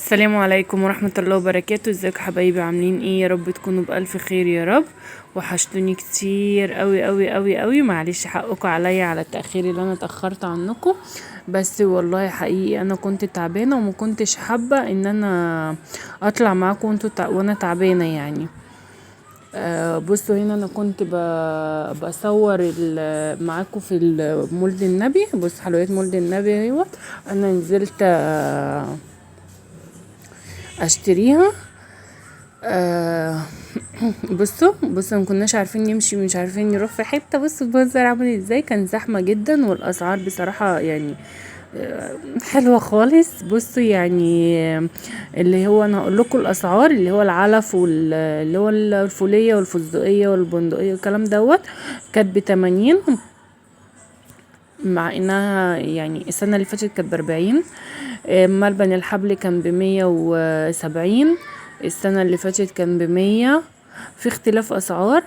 السلام عليكم ورحمة الله وبركاته. ازيكم حبايبي؟ عاملين ايه؟ يا رب تكونوا بألف خير يا رب. وحشتوني كتير قوي قوي قوي قوي. معلش حقكم عليا على التأخير اللي انا اتأخرت عنكم، بس والله حقيقي انا كنت تعبانة وما كنتش حابة ان انا اطلع معاكم وانا تعبانة يعني. بصوا هنا انا كنت بصور معاكم في مولد النبي. بص حلويات مولد النبي اهوت. انا نزلت اشتريها. آه بصوا ما كناش عارفين نمشي، مش عارفين نروح في حته. بصوا البازار عامل ازاي، كان زحمه جدا والاسعار بصراحه يعني حلوه خالص. بصوا يعني اللي هو انا هقول لكم الاسعار، اللي هو العلف واللي هو الفوليه والفستقيه والبندقيه والكلام دوت. كانت ب80، مع انها يعني السنه اللي فاتت كانت ب40. ملبن الحبل كان ب170، السنة اللي فاتت كان ب100. في اختلاف اسعار.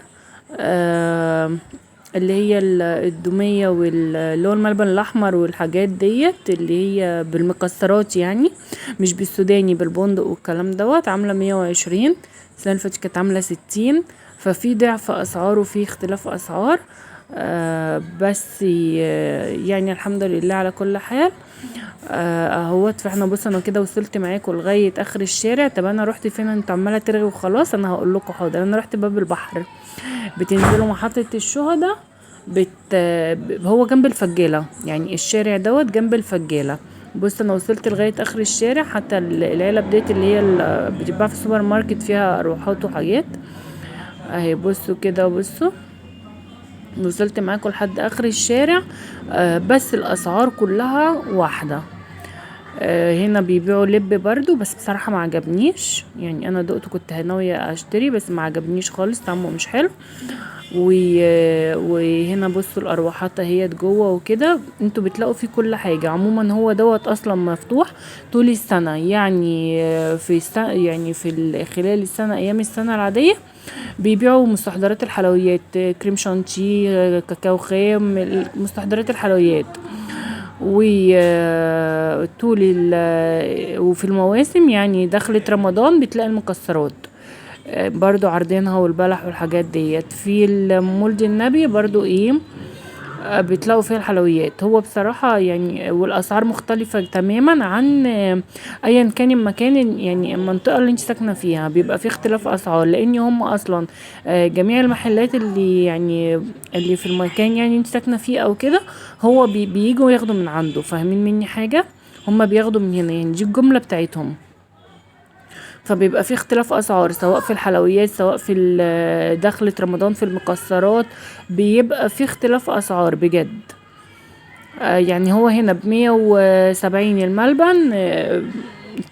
اللي هي الدومية واللي هو الملبن الاحمر والحاجات ديت اللي هي بالمكسرات يعني، مش بالسوداني، بالبندق والكلام دوت، عاملة 120. السنة اللي فاتت كانت عاملة 60. ففي ضعف اسعار وفي اختلاف اسعار. بس يعني الحمد لله على كل حال. اهوت. فاحنا بص انا كده وصلت معاكم لغايه اخر الشارع. طب انا رحت فين؟ انت عماله ترغي وخلاص. انا هقول لكم حاضر. انا رحت باب البحر. بتنزلوا محطه الشهداء. هو جنب الفجاله يعني، الشارع دوت جنب الفجاله. بص انا وصلت لغايه اخر الشارع. حتى العلب ديت اللي هي بتتباع في السوبر ماركت فيها اروحات وحاجات اهي. بصوا كده، بصوا وصلت معاكم لحد اخر الشارع. بس الاسعار كلها واحده. هنا بيبيعوا لب برضو، بس بصراحة ما عجبنيش يعني. انا دقته كنت ناوية اشتري بس ما عجبنيش خالص، طعمه مش حلو. وهنا بصوا الاروحات اهيت جوه وكده. انتوا بتلاقوا فيه كل حاجة. عموما هو دوت اصلا مفتوح طول السنة يعني. في يعني في خلال السنة، ايام السنة العادية بيبيعوا مستحضرات الحلويات، كريم شانتيه، كاكاو خام، مستحضرات الحلويات. وطول وفي المواسم يعني دخلت رمضان بتلاقي المكسرات برضو عارضينها، والبلح والحاجات ديت. في مولد النبي برضو ايه، بتلاقوا فيها الحلويات. هو بصراحة يعني والاسعار مختلفة تماما عن ايا كان المكان يعني المنطقة اللي انت ساكنة فيها، بيبقى في اختلاف اسعار. لان هم اصلا جميع المحلات اللي يعني اللي في المكان يعني انت ساكنة فيه او كده، هو بييجوا ياخدوا من عنده. فاهمين مني حاجة؟ هم بياخدوا من هنا يعني، دي الجملة بتاعتهم. فبيبقى في اختلاف اسعار سواء في الحلويات سواء في دخلة رمضان في المكسرات. بيبقى في اختلاف اسعار بجد. يعني هو هنا ب170 الملبن.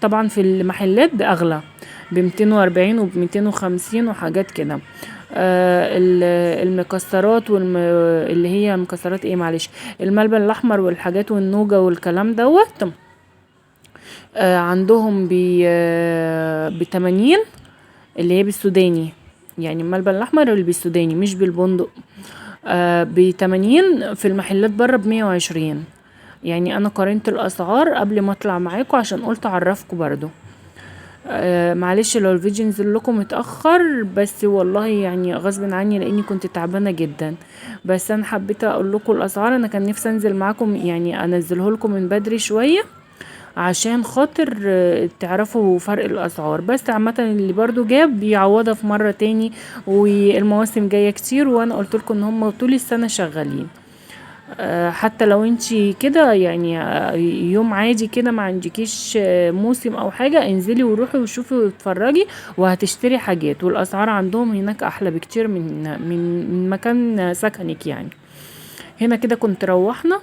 طبعا في المحلات بأغلى، ب240 وب250 وحاجات كده. المكسرات اللي هي مكسرات ايه معلش، الملبن الاحمر والحاجات والنوجة والكلام دوت. عندهم ب80، اللي هي بالسوداني يعني، الملبن الاحمر اللي بالسوداني مش بالبندق. ب80 في المحلات بره ب120. يعني انا قارنت الاسعار قبل ما اطلع معاكم عشان قلت اعرفكم برضو. معلش لو الفيديو نزل لكم متاخر، بس والله يعني غصب عني لاني كنت تعبانه جدا. بس انا حبيت اقول لكم الاسعار. انا كان نفسي انزل معاكم يعني انزله لكم من بدري شويه عشان خاطر تعرفوا فرق الاسعار. بس عامه اللي برضو جاب بيعوضها في مره تاني. والمواسم جايه كتير، وانا قلت لكم ان هم طول السنه شغالين. حتى لو انتي كده يعني يوم عادي كده ما عندكيش موسم او حاجة، انزلي وروحي وشوفي واتفرجي وهتشتري حاجات. والاسعار عندهم هناك احلى بكتير من مكان سكنك يعني. هنا كده كنت روحنا.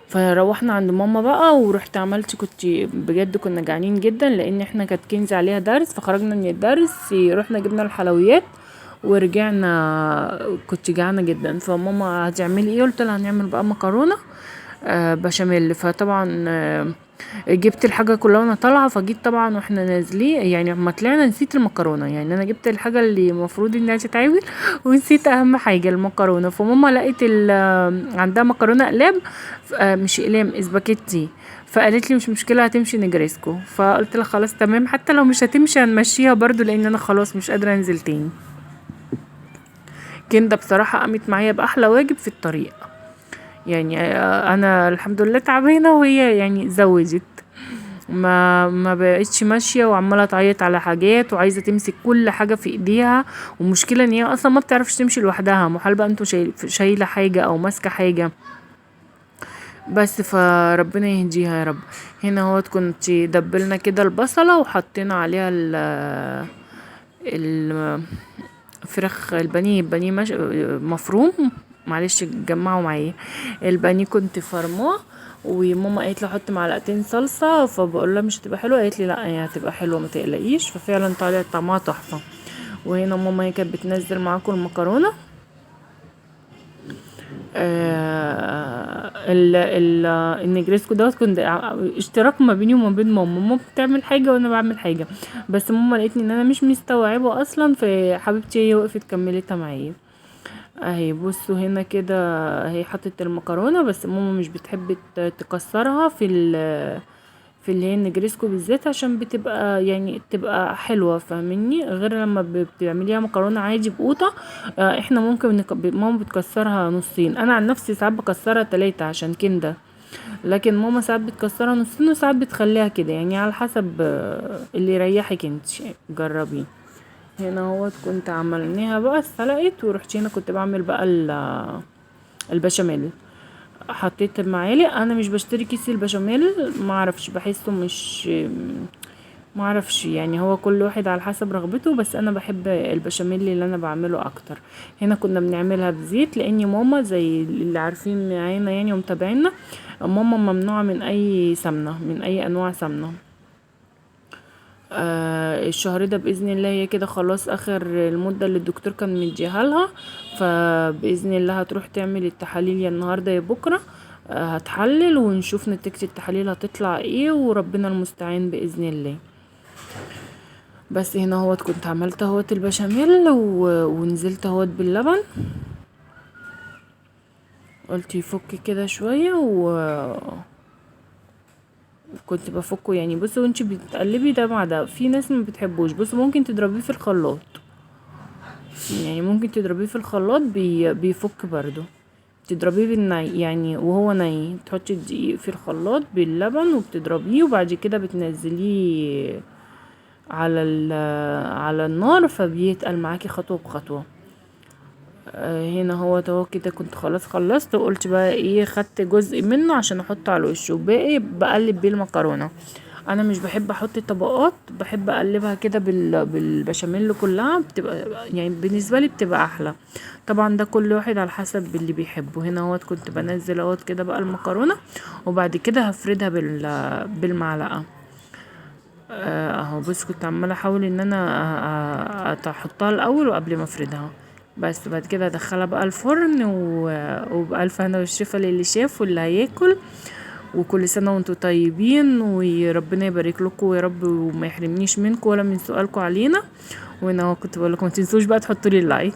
فروحنا عند ماما بقى ورحت عملت، كنت بجد كنا جعانين جدا لان احنا كانت كنزي عليها درس. فخرجنا من الدرس رحنا جبنا الحلويات ورجعنا. كنت جعانه جدا. فماما هتعملي ايه؟ قلت لها هنعمل بقى مكرونه بشاميل. فطبعا جبت الحاجه كلها وانا طالعه. فجيت طبعا واحنا نازلين يعني ما طلعنا نسيت المكرونه. يعني انا جبت الحاجه اللي المفروض انها تتعمل ونسيت اهم حاجه المكرونه. فماما لقيت عندها مكرونه اقلام، مش اقلام، اسباجيتي. فقالت لي مش مشكله هتمشي نجريسكو. فقلت لها خلاص تمام، حتى لو مش هتمشي هنمشيها برضو لان انا خلاص مش قادره انزل تاني. كندا بصراحه قامت معايا باحلى واجب في الطريق. يعني انا الحمد لله تعبانه وهي يعني زوجت، ما بقتش ماشيه وعماله تعيط على حاجات وعايزه تمسك كل حاجه في ايديها. ومشكله ان هي اصلا ما بتعرفش تمشي لوحدها، محال بقى انتوا شايله حاجه او ماسكه حاجه. بس فربنا يهديها يا رب. هنا هو كنت دبلنا كده البصله وحطينا عليها الفراخ البانيه مفروم. معلش جمعوا معايا. البانيه كنت فرماه، وماما قالت لي احط معلقتين صلصه، فبقول لها مش هتبقى حلوه، قالت لي لا هي هتبقى حلوه ما تقلقيش. ففعلا طلعت طعمها تحفه. وهنا ماما هي كانت بتنزل معاكم المكرونه. النجريسكو دوت كنت اشتراك ما بيني وما بين ماما بتعمل حاجه وانا بعمل حاجه. بس ماما لقيتني ان انا مش مستوعبه اصلا، فحبيبتي هي وقفت كملتها معايا. اهي بصوا هنا كده هي حطت المكرونه، بس ماما مش بتحب تكسرها في اللي هي النجريسكو بالذات، عشان بتبقى يعني تبقى حلوه فاهمني، غير لما بتعمليها مكرونه عادي بقوطه. احنا ممكن ماما بتكسرها نصين، انا عن نفسي ساعات بكسرها 3 عشان كده. لكن ماما ساعات بتكسرها نصين وساعات بتخليها كده، يعني على حسب اللي يريحك انت جربيه. هنا هو كنت عملناها بقى اتسلقت، ورحت هنا كنت بعمل بقى البشاميل. حطيت المعالق. انا مش بشتري كيس البشاميل، ما اعرفش بحسه مش ما اعرفش يعني، هو كل واحد على حسب رغبته، بس انا بحب البشاميل اللي انا بعمله اكتر. هنا كنا بنعملها بزيت، لاني ماما زي اللي عارفين معانا يعني ومتابعينا، ماما ممنوعه من اي سمنه، من اي انواع سمنه. الشهر ده باذن الله هي كده خلاص اخر المده اللي الدكتور كان مديها لها، فباذن الله هتروح تعمل التحاليل يا النهارده يا بكره. هتحلل ونشوف نتيجه التحاليل هتطلع ايه، وربنا المستعان باذن الله. بس هنا هوت كنت عملت هوت البشاميل ونزلت هوت باللبن. قلت يفك كده شويه كنت بفكه يعني. بصوا وانتي بتقلبي ده مع ده، في ناس ما بتحبوش، بصوا ممكن تضربيه في الخلاط، يعني ممكن تضربيه في الخلاط بيفك برضو. تضربيه بالني يعني وهو ني، تحطي الدقيق في الخلاط باللبن وبتضربيه، وبعد كده بتنزليه على النار، فبيتقل معاكي خطوه بخطوه. هنا هو كده كنت خلاص خلصت، وقلت بقى ايه خدت جزء منه عشان احطه على الوش، وباقي بقلب بيه المكرونه. انا مش بحب احط طبقات، بحب اقلبها كده بالبشاميل كلها، بتبقى يعني بالنسبه لي بتبقى احلى. طبعا ده كل واحد على حسب اللي بيحبه. هنا كنت بنزل كده بقى المكرونه، وبعد كده هفردها بالمعلقه. اهو بص كنت عماله احاول ان انا احطها الاول وقبل ما افردها. بس بعد كده ادخلها بقى الفرن وبألف هنا والشفا للي شاف واللي هياكل. وكل سنه وانتم طيبين، وربنا يبارك لكم يا رب، وما يحرمنيش منكم ولا من سؤالكم علينا. وانا كنت بقول لكم ما تنسوش بقى تحطوا لي اللايك.